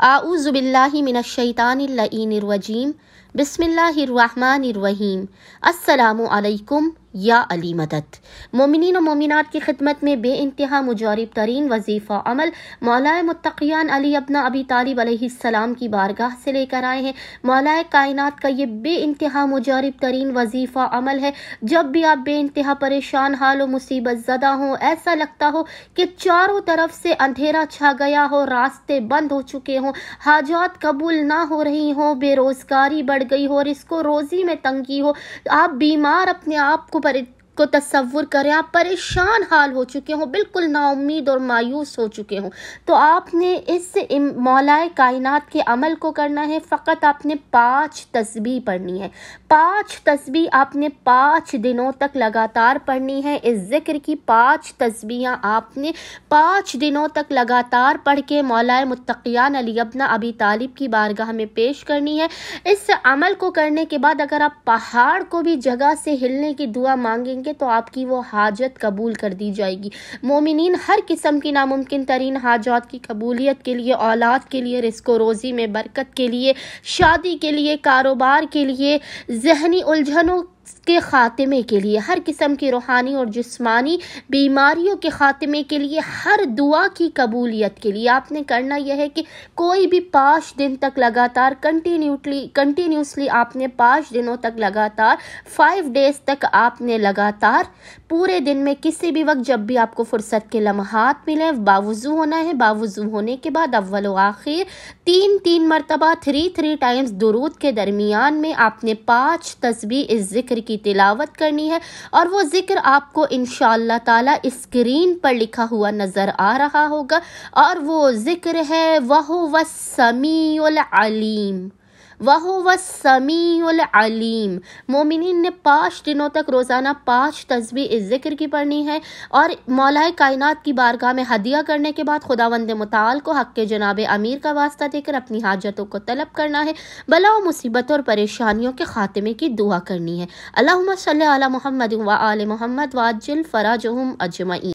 आऊज़ु बिल्लाहि मिनश शैतानिर लईनिर रजीम। बिस्मिल्लाहिर्रहमानिर्रहीम। अस्सलामु अलैकुम या अली मदद। मोमिनीन और मोमिनात की खिदमत में बे इंतहा मुजारिब तरीन वजीफ़ा अमल मौलाए मुत्तक़ियान अली इब्न अबी तालिब अलैहिस्सलाम की बारगाह से लेकर आए हैं। मौलाए कायनात का ये बे इंतहा मुजारिब तरीन वजीफ़ा अमल है। जब भी आप बे इंतहा परेशान हाल मुसीबत ज़दा हो, ऐसा लगता हो कि चारों तरफ से अंधेरा छा गया हो, रास्ते बंद हो चुके हों, हाजात कबूल ना हो रही हो, बेरोज़गारी बढ़ गई हो, रिस्को रोज़ी में तंगी हो, आप बीमार अपने आप को तसव्वुर करें, आप परेशान हाल हो चुके हो, बिल्कुल नाउम्मीद और मायूस हो चुके हो, तो आपने इस मौलाए कायनात के अमल को करना है। फ़कत आपने 5 तस्बीह पढ़नी है। 5 तस्बीह आपने 5 दिनों तक लगातार पढ़नी है। इस जिक्र की 5 तस्बीहां आपने 5 दिनों तक लगातार पढ़ के मौलाए मुत्तक़ियान अली इब्न अबी तालिब की बारगाह में पेश करनी है। इस अमल को करने के बाद अगर आप पहाड़ को भी जगह से हिलने की दुआ मांगेंगे तो आपकी वो हाजत कबूल कर दी जाएगी। मोमिनीन हर किस्म की नामुमकिन तरीन हाजात की कबूलियत के लिए, औलाद के लिए, रिस्को रोज़ी में बरकत के लिए, शादी के लिए, कारोबार के लिए, ज़हनी उलझनों के खात्मे के लिए, हर किस्म की रूहानी और जिस्मानी बीमारियों के खात्मे के लिए, हर दुआ की कबूलियत के लिए आपने करना यह है कि कोई भी 5 दिन तक लगातार कंटिन्यूसली आपने 5 दिनों तक लगातार 5 डेज तक आपने लगातार पूरे दिन में किसी भी वक्त जब भी आपको फुर्सत के लम्हात मिले बावुज़ू होना है। बावुज़ू होने के बाद अव्वल व आखिर 3 मरतबा 3 टाइम्स दुरूद के दरमियान में आपने 5 तस्बीह इस जिक्र की तिलावत करनी है। और वो जिक्र आपको इंशाअल्लाह ताला स्क्रीन पर लिखा हुआ नजर आ रहा होगा, और वो जिक्र है वहुवस समीउल अलीम। वहुवस समीउल अलीम। मोमिनीन ने 5 दिनों तक रोज़ाना 5 तस्बीह इस जिक्र की पढ़नी है, और मौलाए कायनात की बारगाह में हदिया करने के बाद खुदावंद मुताल को हक़ के जनाबे अमीर का वास्ता देकर अपनी हाजतों को तलब करना है। बला और मुसीबत और परेशानियों के खात्मे की दुआ करनी है। अल्लाहुम्मा सल्ली अला मुहम्मद व आले मुहम्मद व अज्जिल फराजहुम अजमईन।